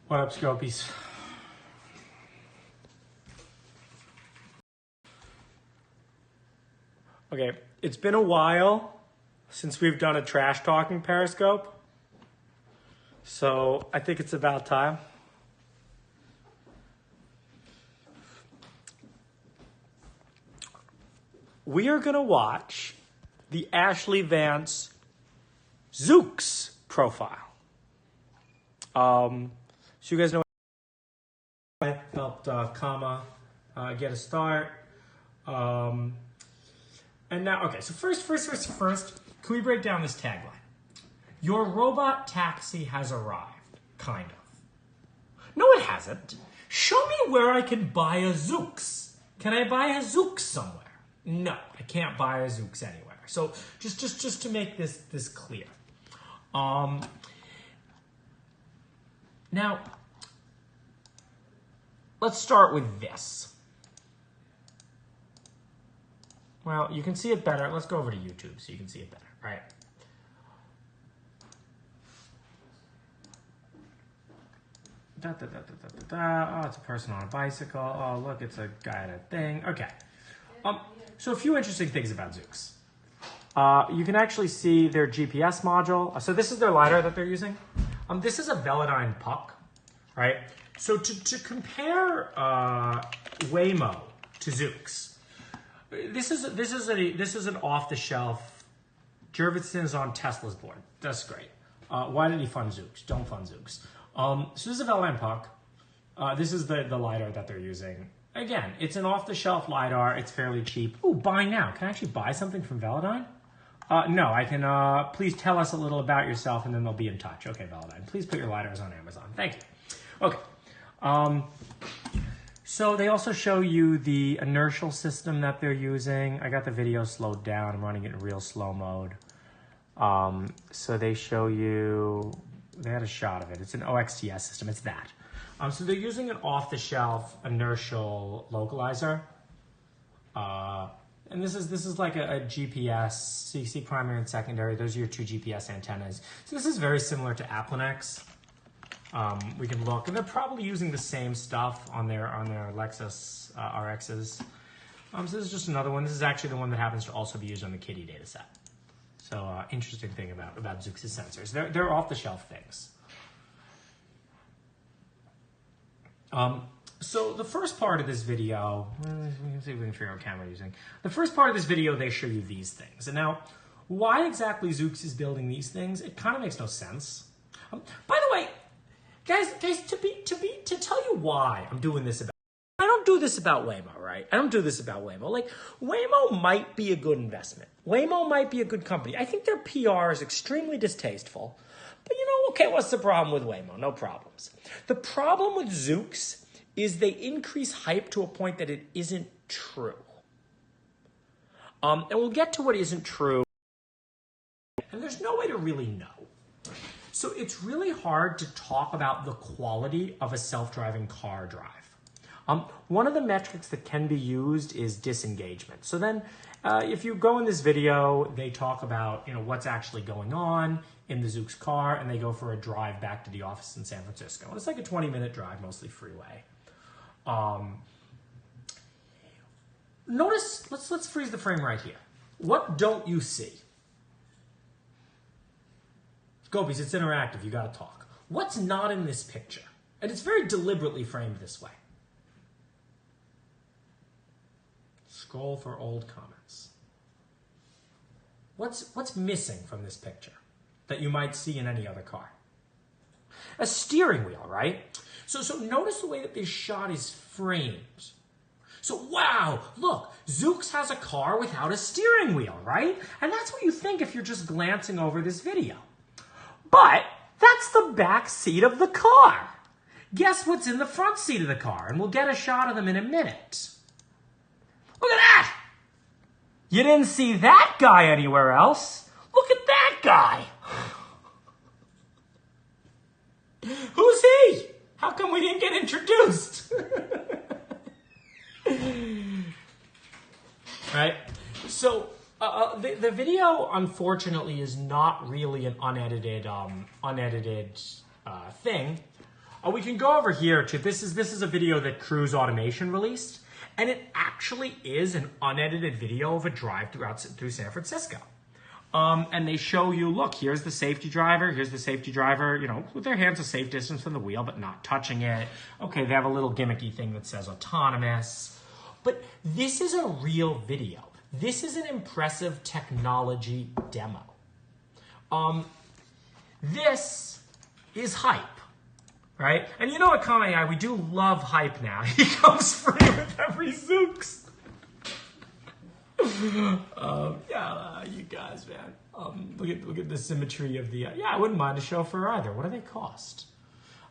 What up, Scopies? Okay, it's been a while since we've done a trash talking Periscope, so I think it's about time. We are gonna watch the Ashley Vance Zoooooooox profile. So you guys know I helped comma get a start. And now, okay, so first, can we break down this tagline? Your robot taxi has arrived, kind of. No, it hasn't. Show me where I can buy a Zoooooooox. Can I buy a Zoooooooox somewhere? No, I can't buy a Zoooooooox anywhere. So just to make this clear. Now, let's start with this. Well, you can see it better. Let's go over to YouTube so you can see it better, right? Oh, it's a person on a bicycle. Oh, look, it's a guy at a thing. Okay. So a few interesting things about Zoooooooooox. You can actually see their GPS module. So this is their LiDAR that they're using. This is a Velodyne puck, right? So to compare Waymo to Zoooooooox, this is an off-the-shelf. Jurvetson is on Tesla's board. That's great. Why did he fund Zoooooooooox? Don't fund Zoooooooooox. So this is a Velodyne puck. This is the LiDAR that they're using. Again, it's an off-the-shelf LiDAR. It's fairly cheap. Ooh, buy now. Can I actually buy something from Velodyne? No, I can, please tell us a little about yourself and then they'll be in touch. Okay, Velodyne, please put your LiDARs on Amazon. Thank you. Okay. So they also show you the inertial system that they're using. I got the video slowed down. I'm running it in real slow mode. So they show you, they had a shot of it. It's an OXTS system. It's that. So they're using an off-the-shelf inertial localizer. And this is like a GPS, so you see primary and secondary. Those are your two GPS antennas. So this is very similar to Applenex. We can look, and they're probably using the same stuff on their Lexus RXs. So this is just another one. This is actually the one that happens to also be used on the Kitty data set. So interesting thing about Zoooooooooox's sensors. They're off-the-shelf things. So the first part of this video, we can see if we can figure out what camera we're using. The first part of this video, they show you these things. And now, why exactly Zoooooooooox is building these things, it kind of makes no sense. By the way, guys, to tell you why I'm doing this about, I don't do this about Waymo, right? I don't do this about Waymo. Like, Waymo might be a good investment. Waymo might be a good company. I think their PR is extremely distasteful. But you know, okay, what's the problem with Waymo? No problems. The problem with Zoooooooooox is they increase hype to a point that it isn't true. And we'll get to what isn't true. And there's no way to really know. So it's really hard to talk about the quality of a self-driving car drive. One of the metrics that can be used is disengagement. So then if you go in this video, they talk about what's actually going on in the Zoooooooooox car, and they go for a drive back to the office in San Francisco. And it's like a 20-minute drive, mostly freeway. Notice, let's freeze the frame right here. What don't you see? Gopies, it's interactive, you gotta talk. What's not in this picture? And it's very deliberately framed this way. Scroll for old comments. What's missing from this picture that you might see in any other car? A steering wheel, right? So notice the way that this shot is framed. So wow, look, Zoooooooooooox has a car without a steering wheel, right? And that's what you think if you're just glancing over this video. But that's the back seat of the car. Guess what's in the front seat of the car? And we'll get a shot of them in a minute. Look at that! You didn't see that guy anywhere else. Look at that guy. Who's he? How come we didn't get introduced? Right? So the video, unfortunately, is not really an unedited thing. We can go over here to, this is a video that Cruise Automation released, and it actually is an unedited video of a drive through San Francisco. And they show you, look, here's the safety driver, you know, with their hands a safe distance from the wheel, but not touching it. Okay, they have a little gimmicky thing that says autonomous. But this is a real video. This is an impressive technology demo. This is hype, right? And you know at comma.ai, we do love hype now. He comes free with every Zoox. You guys, man. Look at the symmetry of the. Yeah, I wouldn't mind a chauffeur either. What do they cost?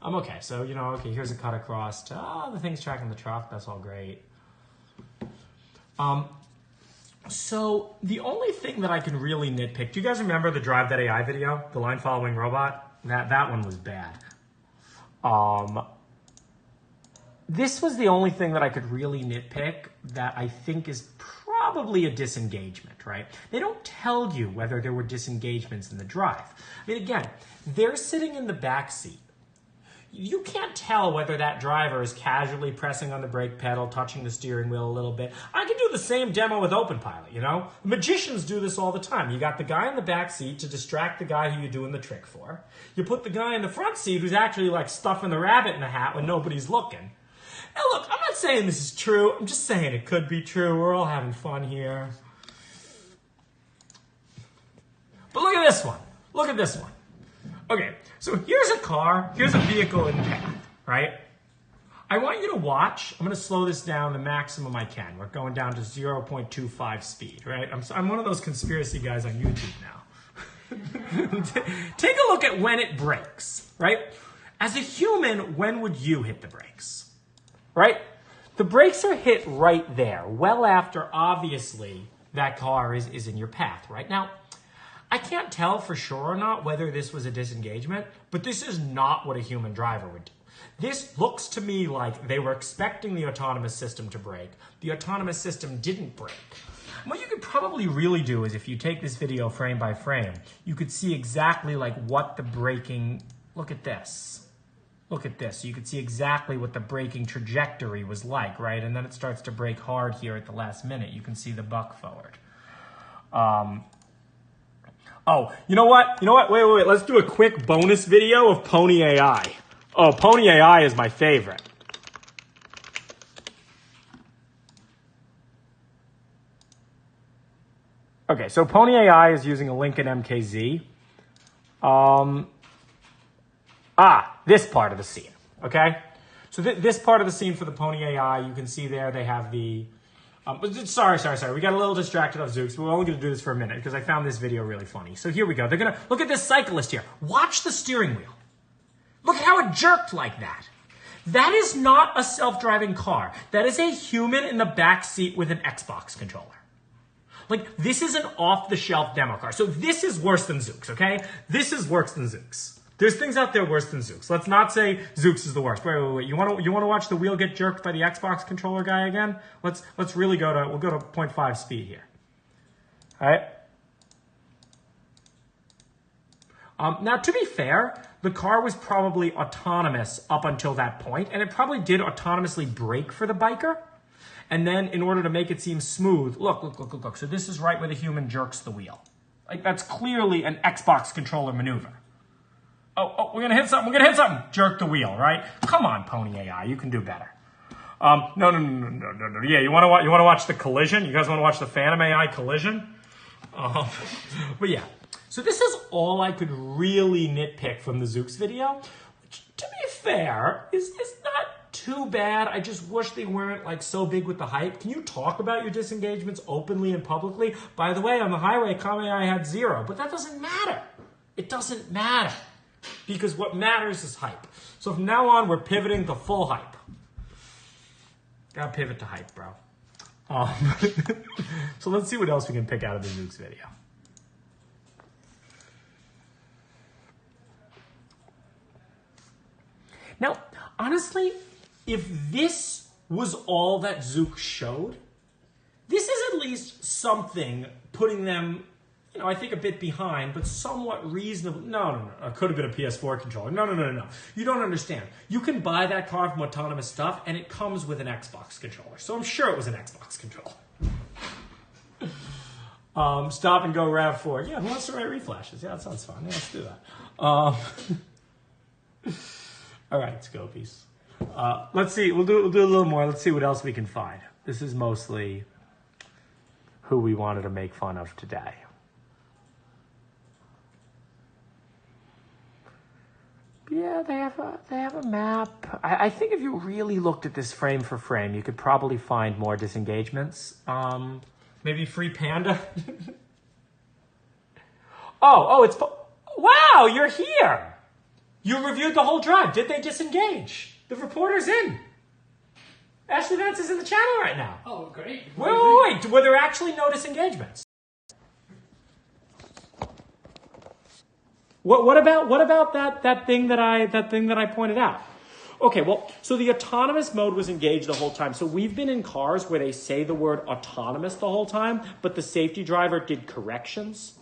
Okay, so you know, okay, here's a cut across. The thing's tracking the truck. That's all great. So the only thing that I can really nitpick. Do you guys remember the Drive.ai video, the line following robot? That one was bad. This was the only thing that I could really nitpick that I think is probably a disengagement, right? They don't tell you whether there were disengagements in the drive. I mean, again, they're sitting in the back seat. You can't tell whether that driver is casually pressing on the brake pedal, touching the steering wheel a little bit. I can do the same demo with openpilot, you know? Magicians do this all the time. You got the guy in the back seat to distract the guy who you're doing the trick for. You put the guy in the front seat who's actually like stuffing the rabbit in the hat when nobody's looking. Now look, I'm not saying this is true. I'm just saying it could be true. We're all having fun here. But look at this one. Look at this one. Okay, so here's a car. Here's a vehicle in path, right? I want you to watch. I'm going to slow this down the maximum I can. We're going down to 0.25 speed, right? I'm one of those conspiracy guys on YouTube now. Take a look at when it brakes, right? As a human, when would you hit the brakes, right? The brakes are hit right there, well after, obviously, that car is in your path, right? Now, I can't tell for sure or not whether this was a disengagement, but this is not what a human driver would do. This looks to me like they were expecting the autonomous system to brake. The autonomous system didn't brake. What you could probably really do is if you take this video frame by frame, you could see exactly like what the braking, look at this. Look at this. You could see exactly what the braking trajectory was like, right? And then it starts to brake hard here at the last minute. You can see the buck forward. Oh, you know what? Wait. Let's do a quick bonus video of Pony AI. Oh, Pony AI is my favorite. Okay, so Pony AI is using a Lincoln MKZ. This part of the scene, okay? So this part of the scene for the Pony AI, you can see there they have the... Sorry. We got a little distracted off Zoox. We're only going to do this for a minute because I found this video really funny. So here we go. They're going to look at this cyclist here. Watch the steering wheel. Look at how it jerked like that. That is not a self-driving car. That is a human in the back seat with an Xbox controller. Like, this is an off-the-shelf demo car. So this is worse than Zoox, okay? This is worse than Zoox. There's things out there worse than Zoox. Let's not say Zoox is the worst. Wait. You want to watch the wheel get jerked by the Xbox controller guy again? Let's really we'll go to 0.5 speed here. All right. Now, to be fair, the car was probably autonomous up until that point, and it probably did autonomously brake for the biker. And then, in order to make it seem smooth, look. So this is right where the human jerks the wheel. Like, that's clearly an Xbox controller maneuver. Oh, we're gonna hit something. Jerk the wheel, right? Come on, Pony AI, you can do better. No. Yeah, you wanna watch the collision? You guys wanna watch the Phantom AI collision? But yeah. So this is all I could really nitpick from the Zoox video, which, to be fair, is not too bad. I just wish they weren't like so big with the hype. Can you talk about your disengagements openly and publicly? By the way, on the highway, comma.ai had 0, but that doesn't matter. It doesn't matter. Because what matters is hype. So from now on, we're pivoting to full hype. Gotta pivot to hype, bro. So let's see what else we can pick out of the Zoox video. Now, honestly, if this was all that Zoox showed, this is at least something putting them I think a bit behind, but somewhat reasonable. No. It could have been a PS4 controller. No. You don't understand. You can buy that car from Autonomous Stuff, and it comes with an Xbox controller. So I'm sure it was an Xbox controller. Stop and go RAV4. Yeah, who wants to write reflashes? Yeah, that sounds fun. Yeah, let's do that. All right, Scopies. Let's see. We'll do a little more. Let's see what else we can find. This is mostly who we wanted to make fun of today. Yeah, they have a map. I think if you really looked at this frame for frame, you could probably find more disengagements. Maybe Free Panda. It's wow! You're here. You reviewed the whole drive. Did they disengage? The reporter's in. Ashley Vance is in the channel right now. Oh, great! Wait. Were there actually no disengagements? What about that thing that I pointed out? Okay, well, so the autonomous mode was engaged the whole time. So we've been in cars where they say the word autonomous the whole time, but the safety driver did corrections.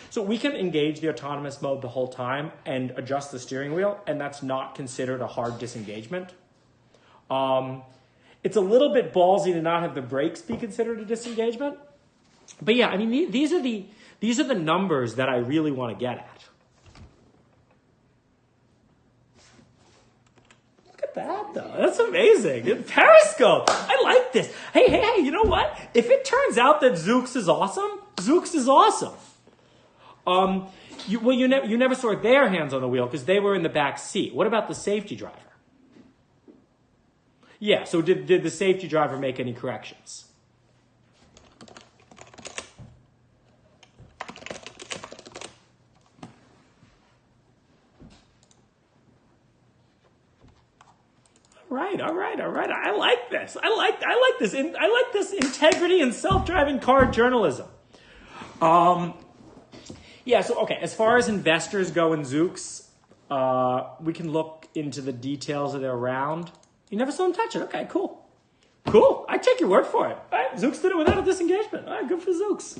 So we can engage the autonomous mode the whole time and adjust the steering wheel, and that's not considered a hard disengagement. It's a little bit ballsy to not have the brakes be considered a disengagement. But yeah, I mean, these are the numbers that I really want to get at. That though, that's amazing. Periscope, I like this. Hey, you know what? If it turns out that Zoooooooox is awesome, Zoooooooox is awesome. You never saw their hands on the wheel because they were in the back seat. What about the safety driver? Yeah, so did the safety driver make any corrections? All right. I like this. I like this. I like this integrity and self-driving car journalism. Yeah. So okay. As far as investors go in Zoooooooox, we can look into the details of their round. You never saw them touch it. Okay. Cool. I take your word for it. All right. Zoooooooox did it without a disengagement. All right. Good for Zoooooooox.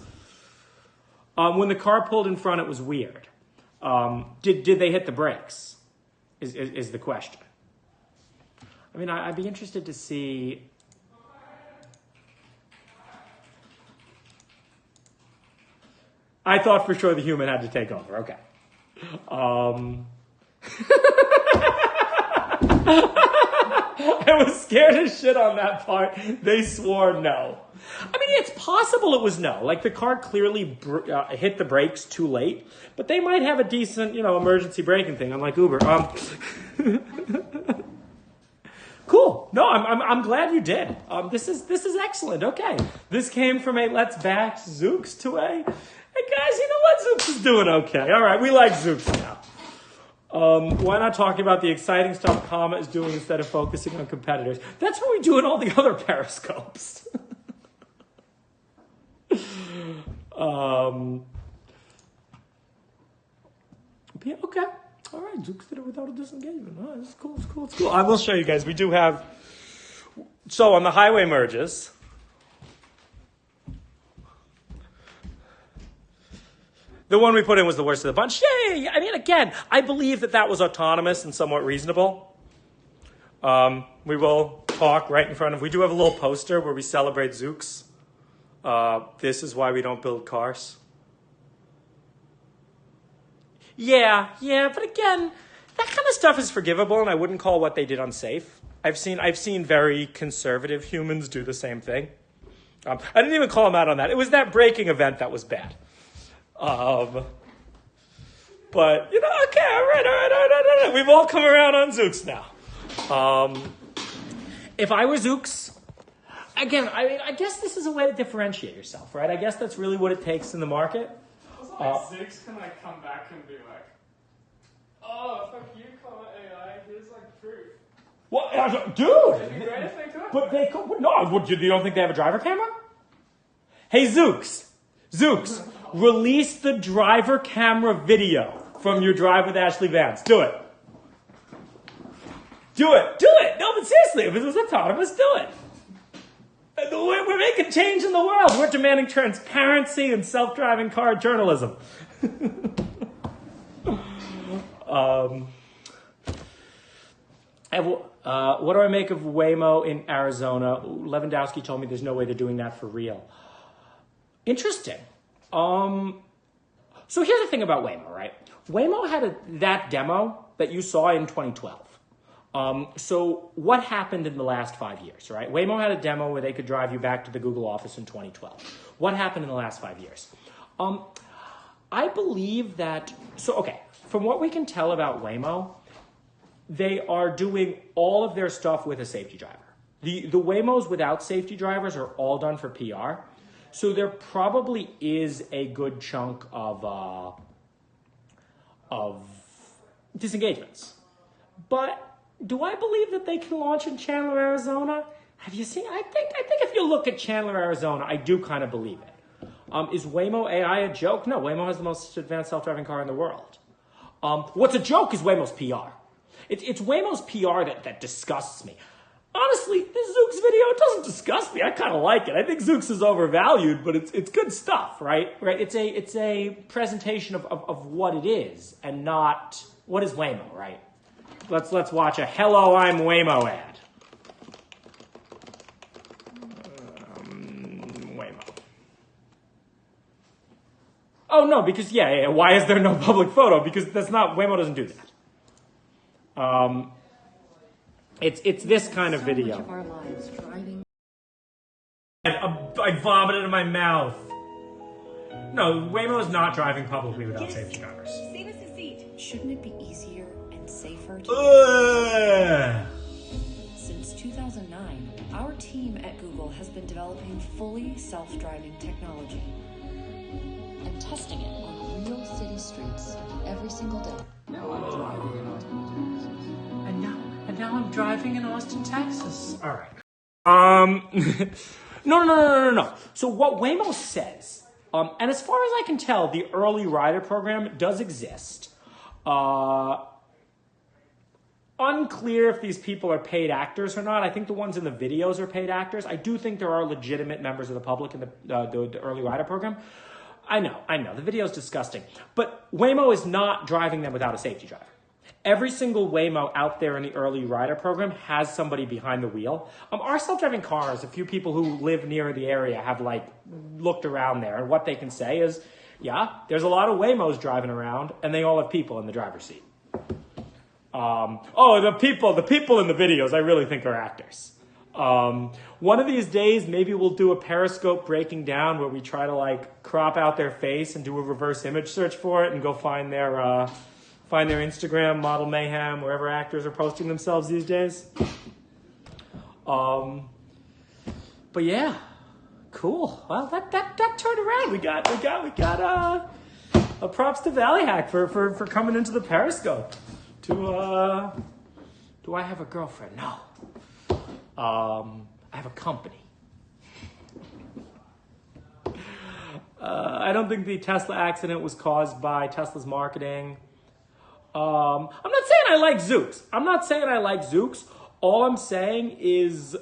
When the car pulled in front, it was weird. Did they hit the brakes? Is the question. I mean, I'd be interested to see. I thought for sure the human had to take over. Okay. I was scared as shit on that part. They swore no. I mean, it's possible it was no. Like the car clearly hit the brakes too late, but they might have a decent, emergency braking thing, unlike Uber. Cool. No, I'm glad you did. This is excellent. Okay, this came from a let's bash Zoooooooox to a hey guys, you know what? Zoooooooox is doing okay. All right, we like Zoooooooox now. Why not talk about the exciting stuff Comma is doing instead of focusing on competitors? That's what we do in all the other periscopes. Yeah, okay. All right, Zoooooooooox did it without a disengagement. Oh, it's cool. I will show you guys. We do have. So on the highway merges, the one we put in was the worst of the bunch. Yay! I mean, again, I believe that was autonomous and somewhat reasonable. We will talk right in front of. We do have a little poster where we celebrate Zoooooooox. This is why we don't build cars. Yeah, but again, that kind of stuff is forgivable, and I wouldn't call what they did unsafe. I've seen very conservative humans do the same thing. I didn't even call them out on that. It was that braking event that was bad. But okay, all right. We've all come around on Zoooooooooox now. If I were Zoooooooooox, again, I guess this is a way to differentiate yourself, right? I guess that's really what it takes in the market. Zoooooooooox can come back and be like, oh, fuck you, comma.ai, here's proof. What, dude? It'd be great if they could. But they could. No, you don't think they have a driver camera? Hey, Zoooooooooox, release the driver camera video from your drive with Ashley Vance. Do it. No, but seriously, if it was autonomous, do it. We're making change in the world. We're demanding transparency and self-driving car journalism. What do I make of Waymo in Arizona? Lewandowski told me there's no way they're doing that for real. Interesting. So here's the thing about Waymo, right? Waymo had that demo that you saw in 2012. So what happened in the last 5 years, right? Waymo had a demo where they could drive you back to the Google office in 2012. What happened in the last 5 years? I believe that, from what we can tell about Waymo, they are doing all of their stuff with a safety driver. The Waymos without safety drivers are all done for PR. So there probably is a good chunk of disengagements. But do I believe that they can launch in Chandler, Arizona? Have you seen? I think if you look at Chandler, Arizona, I do kind of believe it. Is Waymo AI a joke? No, Waymo has the most advanced self-driving car in the world. What's a joke is Waymo's PR. It's Waymo's PR that disgusts me. Honestly, this Zoooooooox video, it doesn't disgust me. I kind of like it. I think Zoooooooox is overvalued, but it's good stuff, right? It's a presentation of what it is and not what is Waymo, right? Let's watch a "Hello, I'm Waymo" ad. Waymo. Oh no, because yeah. Why is there no public photo? Because Waymo doesn't do that. It's this kind of video. So much of our lives driving. I vomited in my mouth. No, Waymo is not driving publicly without safety drivers. Save us a seat. Shouldn't it be easier and safer to Since 2009, our team at Google has been developing fully self-driving technology and testing it on real city streets every single day. Now I'm driving in Austin, Texas. And now I'm driving in Austin, Texas. All right. No. So what Waymo says, and as far as I can tell, the early rider program does exist. Unclear if these people are paid actors or not. I think the ones in the videos are paid actors. I do think there are legitimate members of the public in the early rider program. I know. The video is disgusting. But Waymo is not driving them without a safety driver. Every single Waymo out there in the early rider program has somebody behind the wheel. Our self-driving cars, a few people who live near the area have looked around there, and what they can say is, yeah, there's a lot of Waymos driving around, and they all have people in the driver's seat. The people in the videos I really think are actors. One of these days, maybe we'll do a Periscope breaking down where we try to crop out their face and do a reverse image search for it and go find their Instagram, Model Mayhem, wherever actors are posting themselves these days. But yeah, cool. Well, that turned around. We got a props to Valley Hack for coming into the Periscope. Do I have a girlfriend? No. I have a company. I don't think the Tesla accident was caused by Tesla's marketing. I'm not saying I like Zoooooooox. All I'm saying is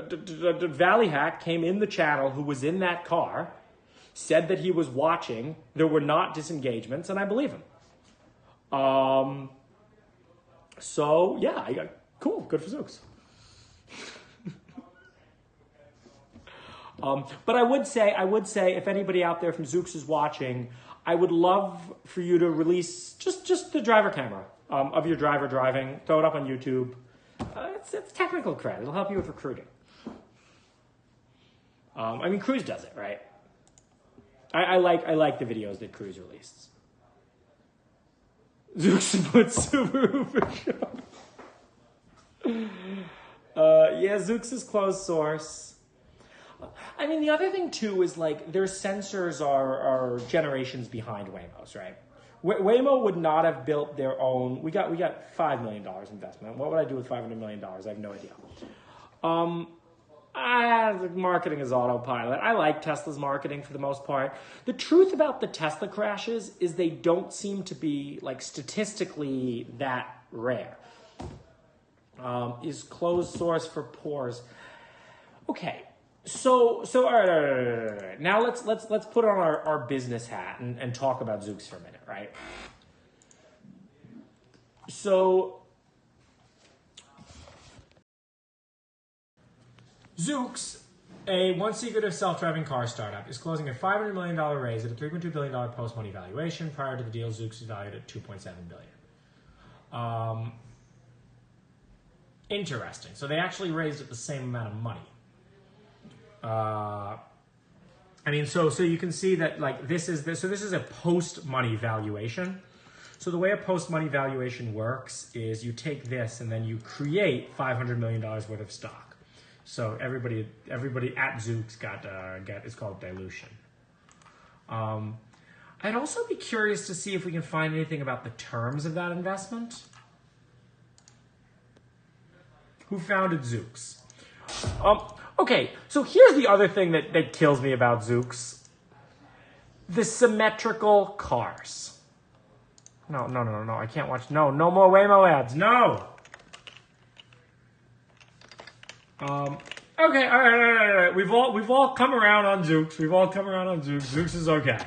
Valley Hack came in the channel who was in that car, said that he was watching. There were not disengagements, and I believe him. So yeah, cool, good for Zoooooooox. But I would say, if anybody out there from Zoooooooox is watching, I would love for you to release just the driver camera of your driver driving. Throw it up on YouTube. It's technical credit. It'll help you with recruiting. Cruise does it, right? I like the videos that Cruise released. Zoooooooooox supports Subaru for sure. Zoooooooooox is closed source. The other thing too is their sensors are generations behind Waymo's, right? Waymo would not have built their own. We got $5 million investment. What would I do with $500 million? I have no idea. Marketing is autopilot. I like Tesla's marketing for the most part. The truth about the Tesla crashes is they don't seem to be statistically that rare. Is closed source for pores. Okay, so all right. Now let's put on our business hat and talk about Zoox for a minute, right? So Zoox, a once secretive self-driving car startup, is closing a $500 million raise at a $3.2 billion post-money valuation. Prior to the deal, Zoox was valued at $2.7 billion. Interesting. So they actually raised it the same amount of money. I mean, so you can see that like this is a post-money valuation. So the way a post-money valuation works is you take this and then you create $500 million worth of stock. So everybody at Zoox got it's called dilution. I'd also be curious to see if we can find anything about the terms of that investment. Who founded Zoox? Okay, so here's the other thing that kills me about Zoox. The symmetrical cars. No, I can't watch. No more Waymo ads. No! Okay, all right. We've all come around on Zoox. Zoox is okay.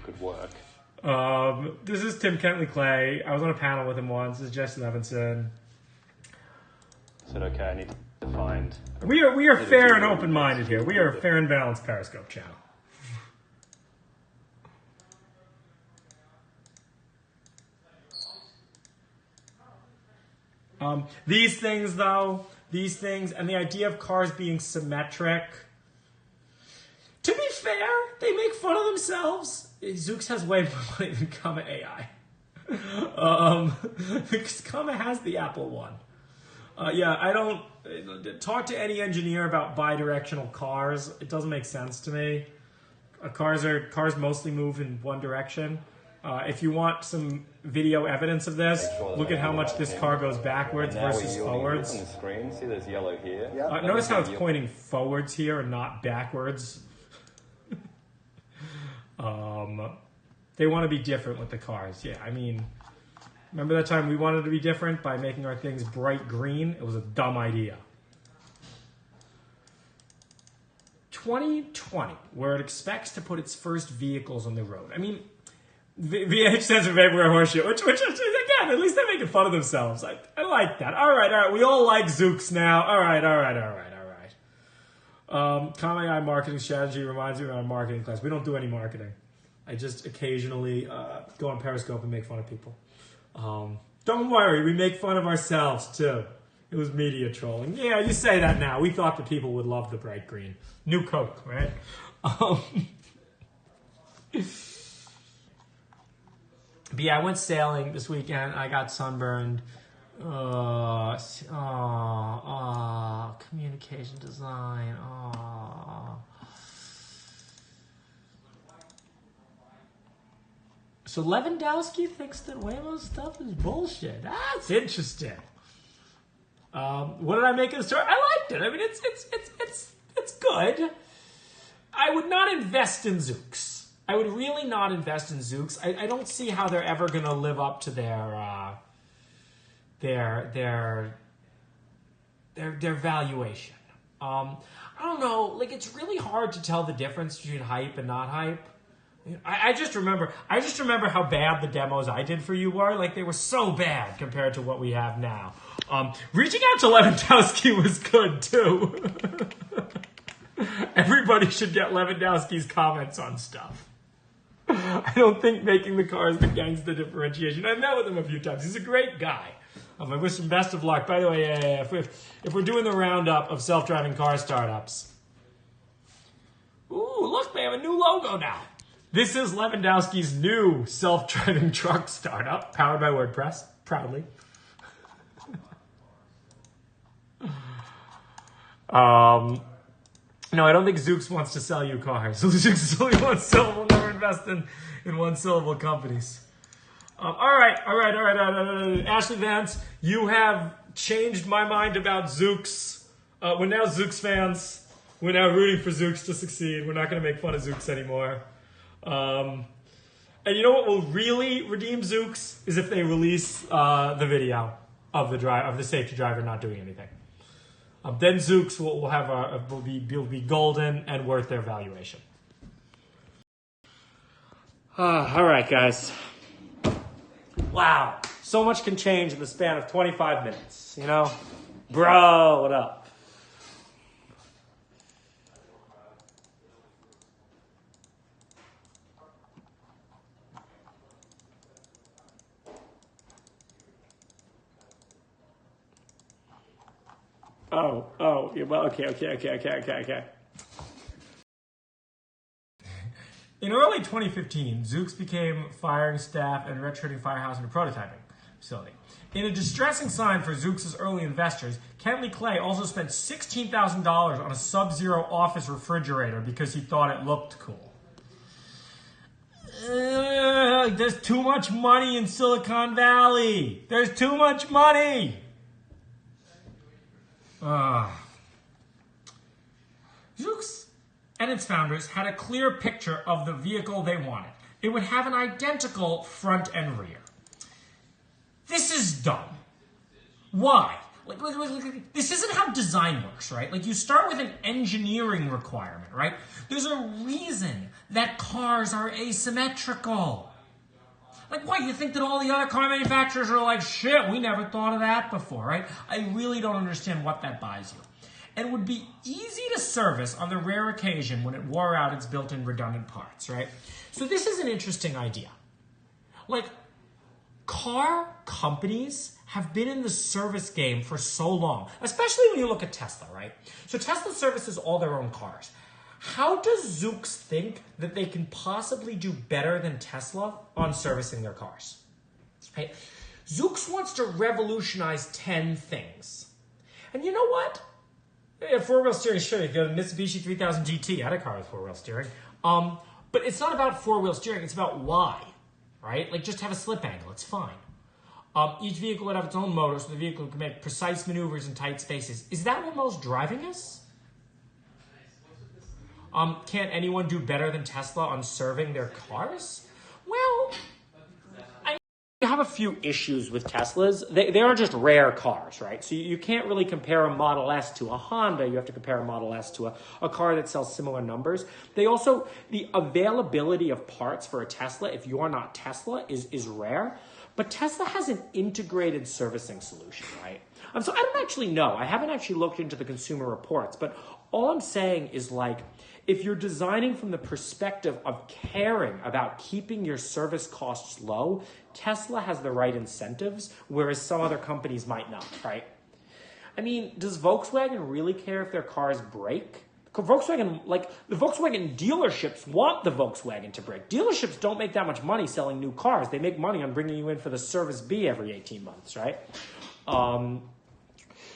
Good work. This is Tim Kentley-Clay. I was on a panel with him once. This is Jesse Levinson. Said, okay, I need to find... We are fair and open-minded here. We are a fair and balanced Periscope channel. These things, and the idea of cars being symmetric. To be fair, they make fun of themselves. Zoox has way more money than comma.ai. Because comma has the Apple One. Yeah, I don't talk to any engineer about bidirectional cars. It doesn't make sense to me. Cars mostly move in one direction. If you want some video evidence of this, look at how much this car goes backwards versus forwards. On the screen, see there's yellow here. Notice how it's pointing forwards here and not backwards. They want to be different with the cars. Yeah, I mean, remember that time we wanted to be different by making our things bright green? It was a dumb idea. 2020, where it expects to put its first vehicles on the road. I mean, VH stands for Vaporware Horseshoe, which again, at least they're making fun of themselves. I like that. All right. We all like Zoox now. All right. comma.ai marketing strategy reminds me of our marketing class. We don't do any marketing. I just occasionally go on Periscope and make fun of people. Don't worry, we make fun of ourselves too. It was media trolling. Yeah, you say that now. We thought the people would love the bright green. New Coke, right? But yeah, I went sailing this weekend. I got sunburned. Communication design. So Lewandowski thinks that Waymo's stuff is bullshit. That's interesting. What did I make of the story? I liked it. I mean, it's good. I would not invest in Zoox. I would really not invest in Zoox. I don't see how they're ever going to live up to their valuation. I don't know. Like, it's really hard to tell the difference between hype and not hype. I just remember how bad the demos I did for you were. Like, they were so bad compared to what we have now. Reaching out to Lewandowski was good too. Everybody should get Lewandowski's comments on stuff. I don't think making the car is the gangsta differentiation. I've met with him a few times. He's a great guy. I wish him best of luck. By the way, if we're doing the roundup of self-driving car startups, ooh, look, they have a new logo now. This is Lewandowski's new self-driving truck startup, powered by WordPress, proudly. No, I don't think Zoox wants to sell you cars. Zoox only wants syllable, never invest in one-syllable companies. All right. Ashley Vance, you have changed my mind about Zoox. We're now Zoox fans. We're now rooting for Zoox to succeed. We're not going to make fun of Zoox anymore. And you know what will really redeem Zoox is if they release the video of the safety driver not doing anything. Then Zoox will be golden and worth their valuation. All right, guys. Wow, so much can change in the span of 25 minutes, you know? Bro, what up? Oh, yeah, well, okay. In early 2015, Zoox became firing staff and retrofitting Firehouse into prototyping facility. In a distressing sign for Zoox's early investors, Kentley Clay also spent $16,000 on a Sub-Zero office refrigerator because he thought it looked cool. There's too much money in Silicon Valley. There's too much money. Zoox and its founders had a clear picture of the vehicle they wanted. It would have an identical front and rear. This is dumb. Why? Like, this isn't how design works, right? Like, you start with an engineering requirement, right? There's a reason that cars are asymmetrical. Like, what, you think that all the other car manufacturers are like, shit, we never thought of that before, right? I really don't understand what that buys you. And would be easy to service on the rare occasion when it wore out its built-in redundant parts, right? So this is an interesting idea. Like, car companies have been in the service game for so long, especially when you look at Tesla, right? So Tesla services all their own cars. How does Zoox think that they can possibly do better than Tesla on servicing their cars? Right? Zoox wants to revolutionize 10 things. And you know what? Four-wheel steering, sure, you go to Mitsubishi 3000 GT. I had a car with four-wheel steering. But it's not about four-wheel steering. It's about why, right? Like, just have a slip angle. It's fine. Each vehicle would have its own motor, so the vehicle can make precise maneuvers in tight spaces. Is that what most driving is? Can't anyone do better than Tesla on serving their cars? Well, I have a few issues with Teslas. They are just rare cars, right? So you can't really compare a Model S to a Honda. You have to compare a Model S to a car that sells similar numbers. The availability of parts for a Tesla, if you are not Tesla, is rare. But Tesla has an integrated servicing solution, right? So I don't actually know. I haven't actually looked into the consumer reports, but all I'm saying is, like, if you're designing from the perspective of caring about keeping your service costs low, Tesla has the right incentives, whereas some other companies might not, right? I mean, does Volkswagen really care if their cars break? The Volkswagen dealerships want the Volkswagen to break. Dealerships don't make that much money selling new cars. They make money on bringing you in for the service B every 18 months, right?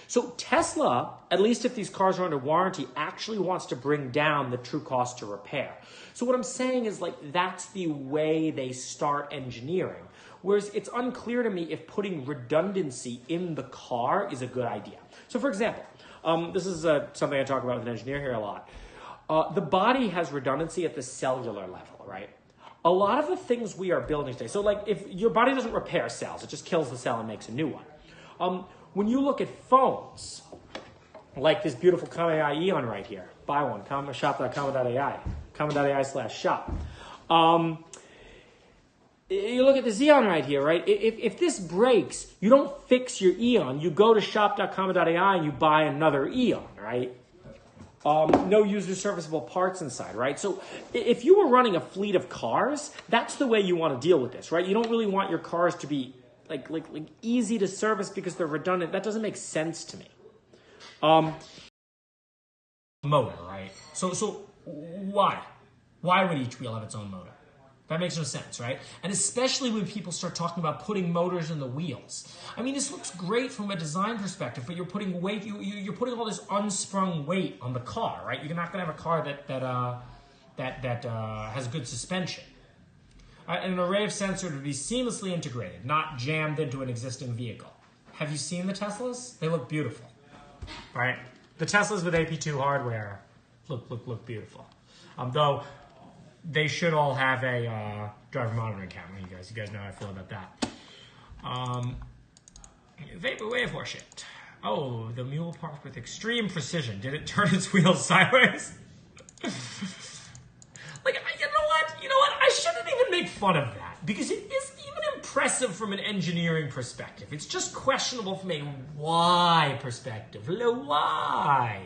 So Tesla, at least if these cars are under warranty, actually wants to bring down the true cost to repair. So what I'm saying is, like, that's the way they start engineering. Whereas it's unclear to me if putting redundancy in the car is a good idea. So for example, this is something I talk about with an engineer here a lot. The body has redundancy at the cellular level, right? A lot of the things we are building today, so like if your body doesn't repair cells, it just kills the cell and makes a new one. When you look at phones, like this beautiful comma.ai Eon right here, buy one, shop.comma.ai, comma.ai/shop. You look at the Xeon right here, right? If this breaks, you don't fix your Eon. You go to shop.comma.ai and you buy another Eon, right? No user serviceable parts inside, right? So if you were running a fleet of cars, that's the way you want to deal with this, right? You don't really want your cars to be like easy to service because they're redundant. That doesn't make sense to me. Motor, right? So why? Why would each wheel have its own motor? That makes no sense, right? And especially when people start talking about putting motors in the wheels. I mean, this looks great from a design perspective, but you're putting weight, you're putting all this unsprung weight on the car, right? You're not going to have a car that has good suspension. An array of sensors would be seamlessly integrated, not jammed into an existing vehicle. Have you seen the Teslas? They look beautiful, right? The Teslas with AP2 hardware look beautiful. Though they should all have a driver monitoring camera. You guys know how I feel about that. Vaporwave horseshit. Oh, the mule parked with extreme precision. Did it turn its wheels sideways? Like, you know what? I shouldn't even make fun of that because it isn't even impressive from an engineering perspective. It's just questionable from a why perspective. Why?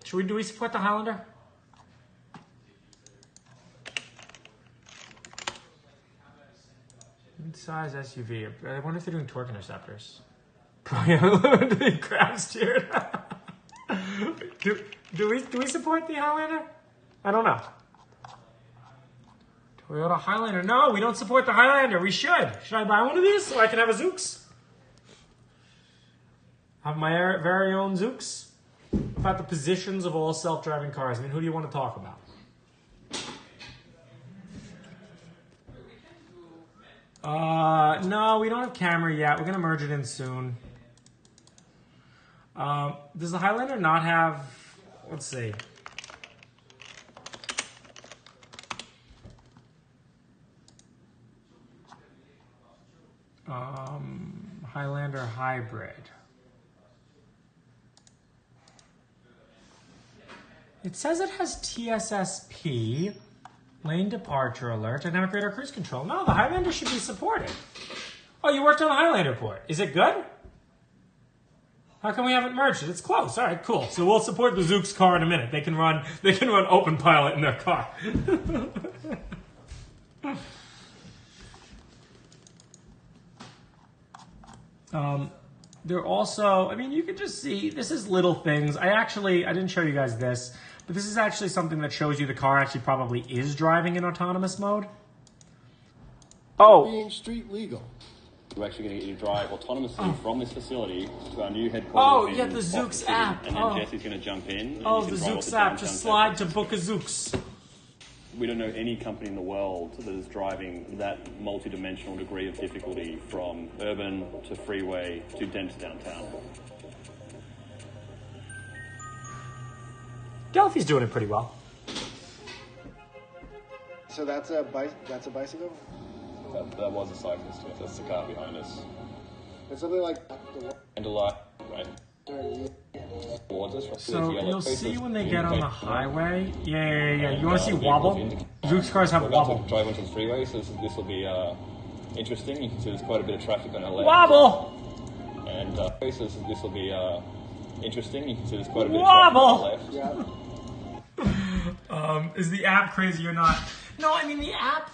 Do we support the Highlander? Mid-size SUV. I wonder if they're doing torque interceptors. Probably crabs cheered. do we support the Highlander? I don't know. Toyota Highlander. No, we don't support the Highlander. We should. Should I buy one of these so I can have a Zoooooooox? Have my very own Zoooooooox? About the positions of all self-driving cars. I mean, who do you want to talk about? No, we don't have camera yet. We're going to merge it in soon. Does the Highlander not have... Let's see. Highlander Hybrid. It says it has TSSP, lane departure alert, dynamic radar cruise control. No, the Highlander should be supported. Oh, you worked on the Highlander port. Is it good? How come we haven't merged it? It's close. All right, cool. So we'll support the Zoooooooox car in a minute. They can run openpilot in their car. They're also, I mean, you can just see, this is little things. I didn't show you guys this, but this is actually something that shows you the car actually probably is driving in autonomous mode. Oh. Being street legal. We're actually going to get you to drive autonomously from this facility to our new headquarters. Oh, yeah, the Zoooooooox app. And then Jesse's going to jump in. Oh, the Zoooooooox app. Just slide to book a Zoooooooox. We don't know any company in the world that is driving that multi-dimensional degree of difficulty from urban to freeway to dense downtown. Delphi's doing it pretty well. So that's a bicycle? That was a cyclist, yes. That's the car behind us. It's something like And a light, right? Towards us. So you'll see when they get on the highway. Yeah. You want to see wobble? Zoooooooooox cars have wobble. Drive onto the freeway, so this will be interesting. You can see there's quite a bit of traffic on our left. Wobble! And so this will be interesting. You can see there's quite a bit Wobble! of traffic on our left. Is the app crazy or not? No, I mean the app.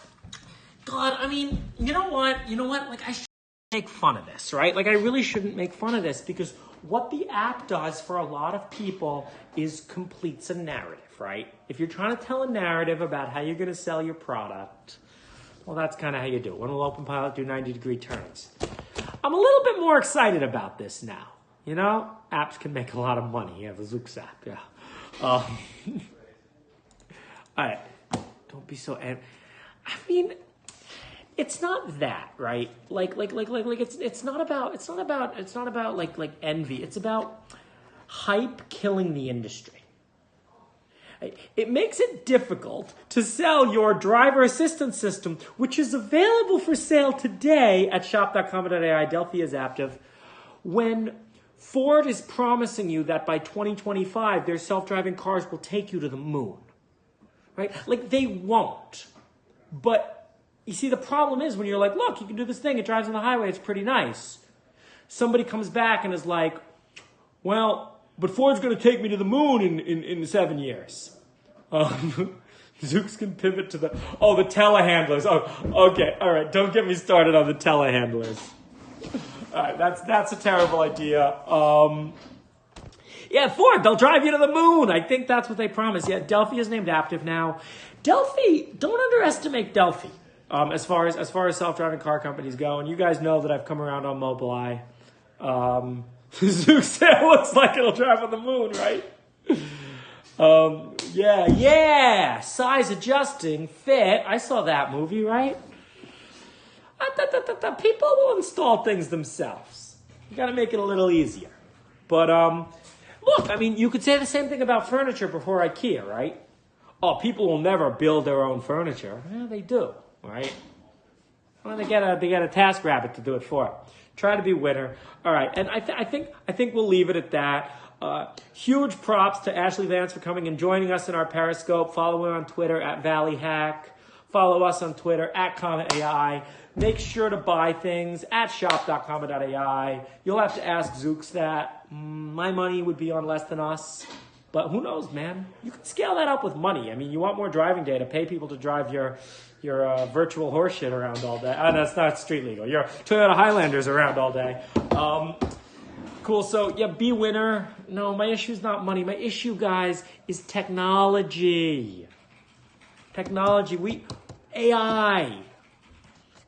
God, I mean, you know what? Like, I shouldn't make fun of this, right? Like, I really shouldn't make fun of this because what the app does for a lot of people is completes a narrative, right? If you're trying to tell a narrative about how you're going to sell your product, well, that's kind of how you do it. When will openpilot do 90-degree turns? I'm a little bit more excited about this now. You know, apps can make a lot of money. You have the Zoooooooooox app, yeah. All right, don't be so. I mean, it's not that, right? Like it's not about like envy. It's about hype killing the industry. It makes it difficult to sell your driver assistance system, which is available for sale today at shop.comma.ai. Delphi is active. When Ford is promising you that by 2025, their self-driving cars will take you to the moon, right? Like, they won't. But you see, the problem is when you're like, look, you can do this thing. It drives on the highway. It's pretty nice. Somebody comes back and is like, well, but Ford's going to take me to the moon in 7 years. Zoooooooooox can pivot to the telehandlers. Oh, okay. All right. Don't get me started on the telehandlers. All right. That's a terrible idea. Yeah, Ford, they'll drive you to the moon. I think that's what they promised. Yeah, Delphi is named Aptiv now. Delphi, don't underestimate Delphi. As far as self-driving car companies go, and you guys know that I've come around on Mobileye. Zoooooooooox looks like it'll drive on the moon, right? Yeah, size adjusting, fit. I saw that movie, right? People will install things themselves. You got to make it a little easier. But look, I mean, you could say the same thing about furniture before IKEA, right? Oh, people will never build their own furniture. Yeah, they do. right? Well, they get a task rabbit to do it for. Try to be winner. All right, and I think we'll leave it at that. Huge props to Ashley Vance for coming and joining us in our Periscope. Follow her on Twitter at ValleyHack. Follow us on Twitter at comma.ai. Make sure to buy things at shop.comma.ai. You'll have to ask Zoooooooox that. My money would be on less than us. But who knows, man? You can scale that up with money. I mean, you want more driving data. Pay people to drive your virtual horse shit around all day. Oh, that's not street legal. Your Toyota Highlanders around all day. Cool. So, yeah, be winner. No, my issue is not money. My issue, guys, is technology. AI.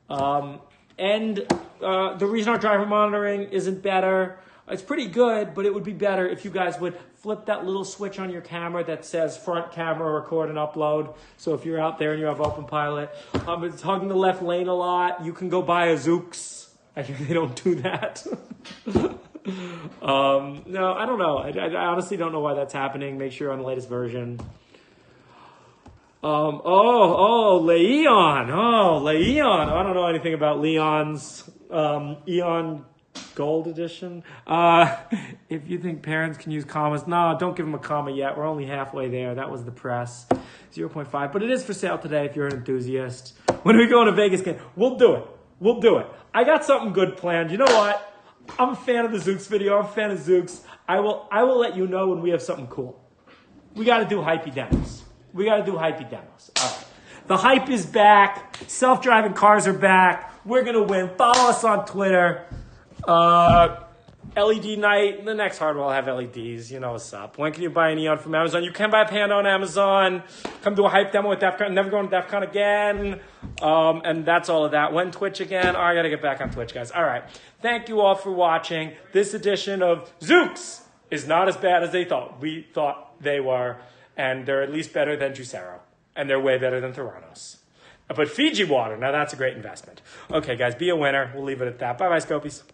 The reason our driver monitoring isn't better, it's pretty good, but it would be better if you guys would flip that little switch on your camera that says front camera, record and upload. So if you're out there and you have openpilot, it's hogging the left lane a lot. You can go buy a Zoooooooox. I hear they don't do that. No, I don't know. I honestly don't know why that's happening. Make sure you're on the latest version. Leon. Leon. I don't know anything about Leon's Eon Gold Edition. If you think parents can use commas, no, don't give them a comma yet. We're only halfway there. That was the press. 0.5, but it is for sale today if you're an enthusiast. When are we going to Vegas again? We'll do it. I got something good planned. You know what? I'm a fan of the Zoooooooox video. I'm a fan of Zoooooooox. I will let you know when we have something cool. We got to do hypey demos. All right. The hype is back. Self-driving cars are back. We're going to win. Follow us on Twitter. LED night. The next hardware will have LEDs. You know what's up. When can you buy an Eon from Amazon? You can buy a Panda on Amazon. Come do a hype demo at DEF CON. Never going to DEF CON again. And that's all of that. When Twitch again? Oh, I got to get back on Twitch, guys. All right. Thank you all for watching. This edition of Zoooooooooox is not as bad as we thought they were. And they're at least better than Juicero. And they're way better than Theranos. But Fiji water, now that's a great investment. Okay, guys, be a winner. We'll leave it at that. Bye-bye, Scopies.